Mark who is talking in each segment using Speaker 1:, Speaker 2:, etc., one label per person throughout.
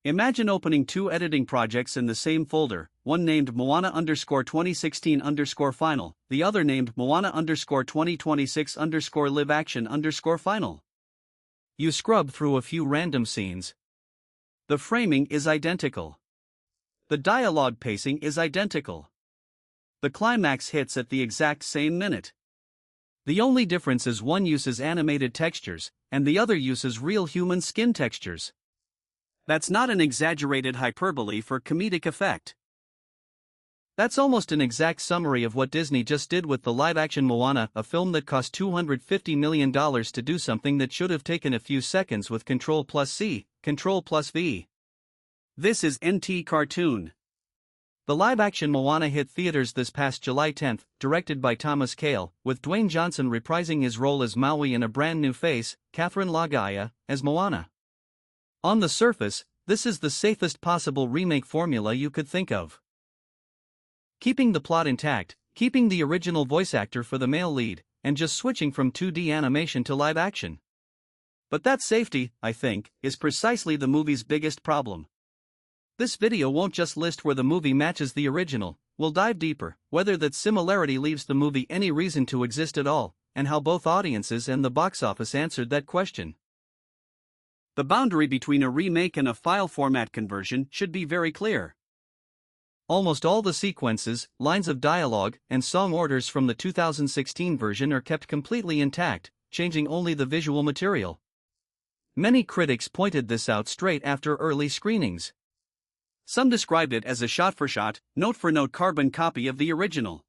Speaker 1: Imagine opening two editing projects in the same folder, one named Moana_2016_final, the other named Moana_2026_Live-Action_final. You scrub through a few random scenes. The framing is identical. The dialogue pacing is identical. The climax hits at the exact same minute. The only difference is one uses animated textures, and the other uses real human skin textures. That's not an exaggerated hyperbole for comedic effect. That's almost an exact summary of what Disney just did with the live-action Moana, a film that cost $250 million to do something that should have taken a few seconds with Ctrl+C, Ctrl+V. This is NT Cartoon. The live-action Moana hit theaters this past July 10, directed by Thomas Kail, with Dwayne Johnson reprising his role as Maui and a brand new face, Catherine Lagaya, as Moana. On the surface, this is the safest possible remake formula you could think of. Keeping the plot intact, keeping the original voice actor for the male lead, and just switching from 2D animation to live action. But that safety, I think, is precisely the movie's biggest problem. This video won't just list where the movie matches the original, we'll dive deeper, whether that similarity leaves the movie any reason to exist at all, and how both audiences and the box office answered that question. The boundary between a remake and a file format conversion should be very clear. Almost all the sequences, lines of dialogue, and song orders from the 2016 version are kept completely intact, changing only the visual material. Many critics pointed this out straight after early screenings. Some described it as a shot-for-shot, note-for-note carbon copy of the original.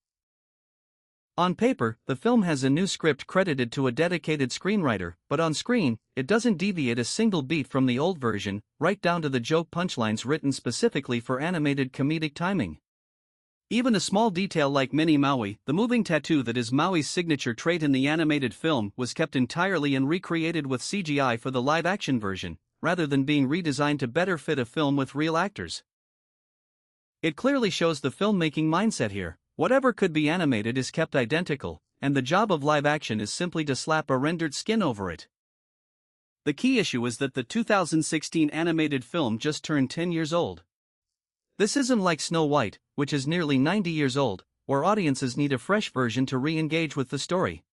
Speaker 1: On paper, the film has a new script credited to a dedicated screenwriter, but on screen, it doesn't deviate a single beat from the old version, right down to the joke punchlines written specifically for animated comedic timing. Even a small detail like Mini Maui, the moving tattoo that is Maui's signature trait in the animated film, was kept entirely and recreated with CGI for the live-action version, rather than being redesigned to better fit a film with real actors. It clearly shows the filmmaking mindset here. Whatever could be animated is kept identical, and the job of live action is simply to slap a rendered skin over it. The key issue is that the 2016 animated film just turned 10 years old. This isn't like Snow White, which is nearly 90 years old, where audiences need a fresh version to re-engage with the story.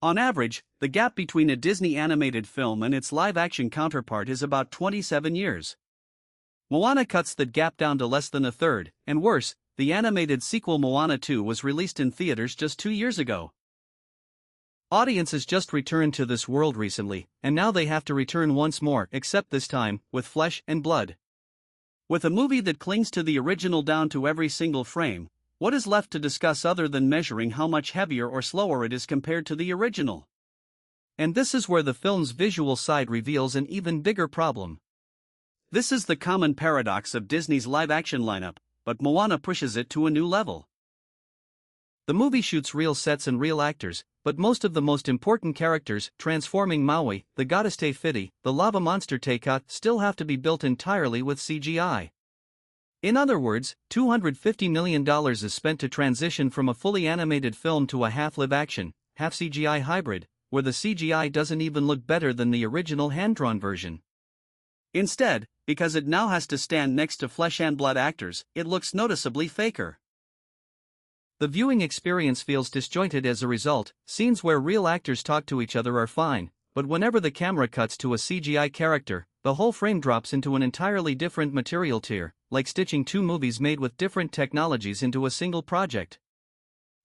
Speaker 1: On average, the gap between a Disney animated film and its live-action counterpart is about 27 years. Moana cuts that gap down to less than a third, and worse, the animated sequel Moana 2 was released in theaters just 2 years ago. Audiences just returned to this world recently, and now they have to return once more, except this time, with flesh and blood. With a movie that clings to the original down to every single frame, what is left to discuss other than measuring how much heavier or slower it is compared to the original? And this is where the film's visual side reveals an even bigger problem. This is the common paradox of Disney's live-action lineup, but Moana pushes it to a new level. The movie shoots real sets and real actors, but most of the most important characters, transforming Maui, the goddess Te Fiti, the lava monster Tekot, still have to be built entirely with CGI. In other words, $250 million is spent to transition from a fully animated film to a half live-action, half CGI hybrid, where the CGI doesn't even look better than the original hand-drawn version. Instead, because it now has to stand next to flesh and blood actors, it looks noticeably faker. The viewing experience feels disjointed as a result. Scenes where real actors talk to each other are fine, but whenever the camera cuts to a CGI character, the whole frame drops into an entirely different material tier, like stitching two movies made with different technologies into a single project.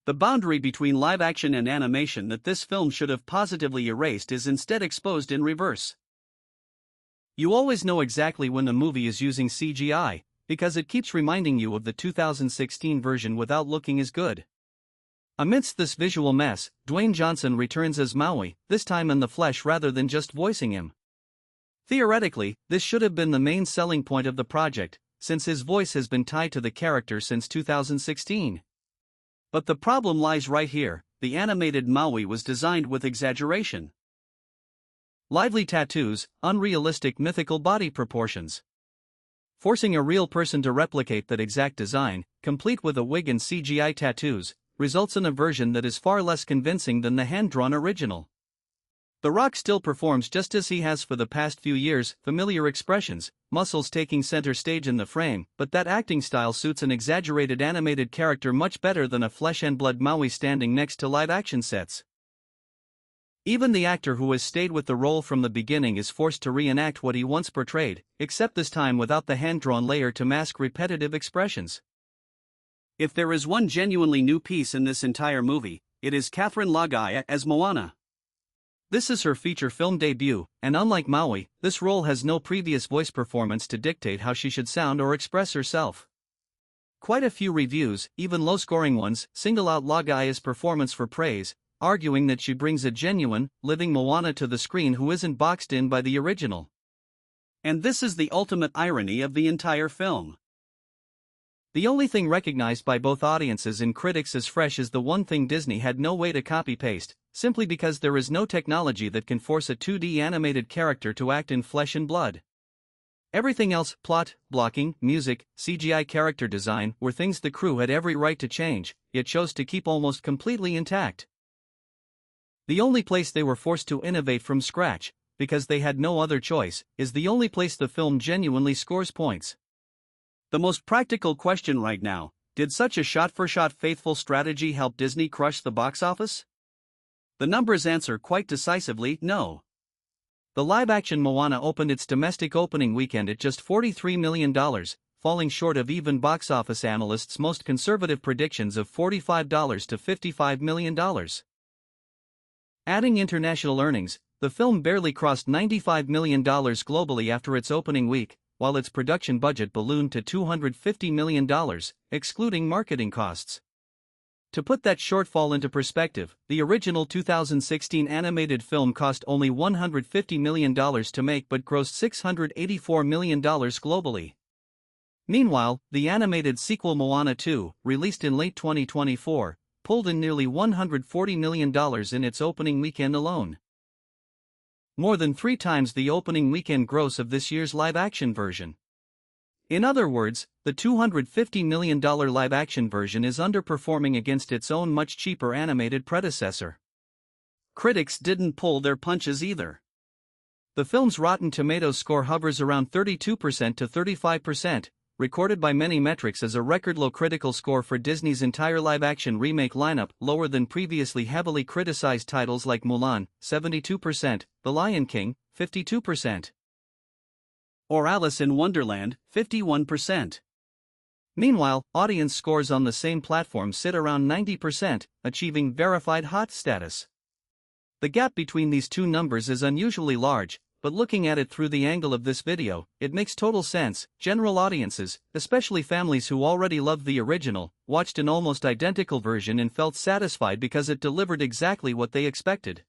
Speaker 1: The boundary between live action and animation that this film should have positively erased is instead exposed in reverse. You always know exactly when a movie is using CGI, because it keeps reminding you of the 2016 version without looking as good. Amidst this visual mess, Dwayne Johnson returns as Maui, this time in the flesh rather than just voicing him. Theoretically, this should have been the main selling point of the project, since his voice has been tied to the character since 2016. But the problem lies right here: the animated Maui was designed with exaggeration. Lively tattoos, unrealistic mythical body proportions. Forcing a real person to replicate that exact design, complete with a wig and CGI tattoos, results in a version that is far less convincing than the hand-drawn original. The Rock still performs just as he has for the past few years, familiar expressions, muscles taking center stage in the frame, but that acting style suits an exaggerated animated character much better than a flesh and blood Maui standing next to live-action sets. Even the actor who has stayed with the role from the beginning is forced to reenact what he once portrayed, except this time without the hand-drawn layer to mask repetitive expressions. If there is one genuinely new piece in this entire movie, it is Catherine Lagaya as Moana. This is her feature film debut, and unlike Maui, this role has no previous voice performance to dictate how she should sound or express herself. Quite a few reviews, even low-scoring ones, single out Lagaya's performance for praise, arguing that she brings a genuine, living Moana to the screen who isn't boxed in by the original. And this is the ultimate irony of the entire film. The only thing recognized by both audiences and critics as fresh is the one thing Disney had no way to copy-paste, simply because there is no technology that can force a 2D animated character to act in flesh and blood. Everything else, plot, blocking, music, CGI character design, were things the crew had every right to change, yet chose to keep almost completely intact. The only place they were forced to innovate from scratch, because they had no other choice, is the only place the film genuinely scores points. The most practical question right now: did such a shot-for-shot faithful strategy help Disney crush the box office? The numbers answer quite decisively no. The live-action Moana opened its domestic opening weekend at just $43 million, falling short of even box office analysts' most conservative predictions of $45 to $55 million. Adding international earnings, the film barely crossed $95 million globally after its opening week, while its production budget ballooned to $250 million, excluding marketing costs. To put that shortfall into perspective, the original 2016 animated film cost only $150 million to make but grossed $684 million globally. Meanwhile, the animated sequel Moana 2, released in late 2024, pulled in nearly $140 million in its opening weekend alone. More than 3 times the opening weekend gross of this year's live-action version. In other words, the $250 million live-action version is underperforming against its own much cheaper animated predecessor. Critics didn't pull their punches either. The film's Rotten Tomatoes score hovers around 32% to 35%, recorded by many metrics as a record-low critical score for Disney's entire live-action remake lineup, lower than previously heavily criticized titles like Mulan, 72%, The Lion King, 52%, or Alice in Wonderland, 51%. Meanwhile, audience scores on the same platform sit around 90%, achieving verified hot status. The gap between these two numbers is unusually large, but looking at it through the angle of this video, it makes total sense. General audiences, especially families who already loved the original, watched an almost identical version and felt satisfied because it delivered exactly what they expected.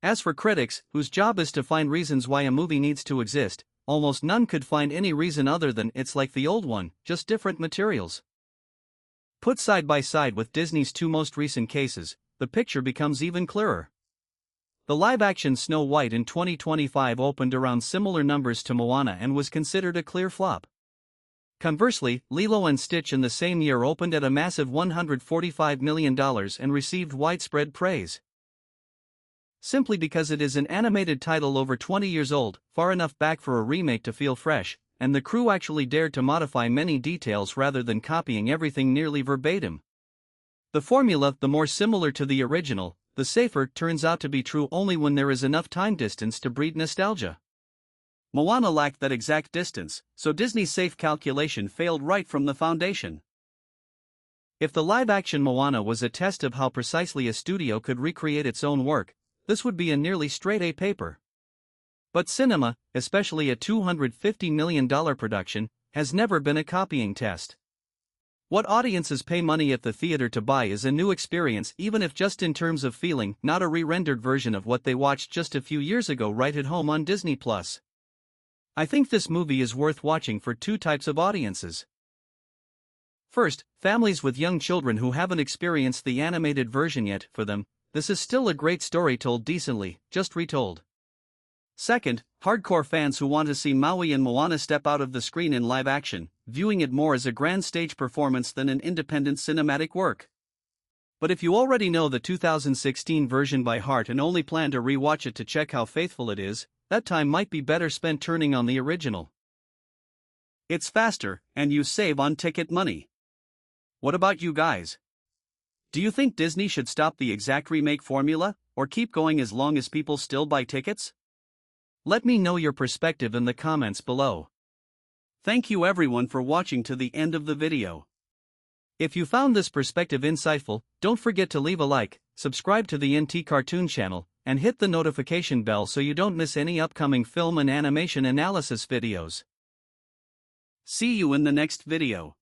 Speaker 1: As for critics, whose job is to find reasons why a movie needs to exist, almost none could find any reason other than it's like the old one, just different materials. Put side by side with Disney's 2 most recent cases, the picture becomes even clearer. The live-action Snow White in 2025 opened around similar numbers to Moana and was considered a clear flop. Conversely, Lilo and Stitch in the same year opened at a massive $145 million and received widespread praise. Simply because it is an animated title over 20 years old, far enough back for a remake to feel fresh, and the crew actually dared to modify many details rather than copying everything nearly verbatim. The formula, the more similar to the original, the safer, turns out to be true only when there is enough time distance to breed nostalgia. Moana lacked that exact distance, so Disney's safe calculation failed right from the foundation. If the live-action Moana was a test of how precisely a studio could recreate its own work, this would be a nearly straight-A paper. But cinema, especially a $250 million production, has never been a copying test. What audiences pay money at the theater to buy is a new experience, even if just in terms of feeling, not a re-rendered version of what they watched just a few years ago right at home on Disney+. I think this movie is worth watching for 2 types of audiences. First, families with young children who haven't experienced the animated version yet. For them, this is still a great story told decently, just retold. Second, hardcore fans who want to see Maui and Moana step out of the screen in live action, viewing it more as a grand stage performance than an independent cinematic work. But if you already know the 2016 version by heart and only plan to rewatch it to check how faithful it is, that time might be better spent turning on the original. It's faster, and you save on ticket money. What about you guys? Do you think Disney should stop the exact remake formula, or keep going as long as people still buy tickets? Let me know your perspective in the comments below. Thank you everyone for watching to the end of the video. If you found this perspective insightful, don't forget to leave a like, subscribe to the NT Cartoon channel, and hit the notification bell so you don't miss any upcoming film and animation analysis videos. See you in the next video.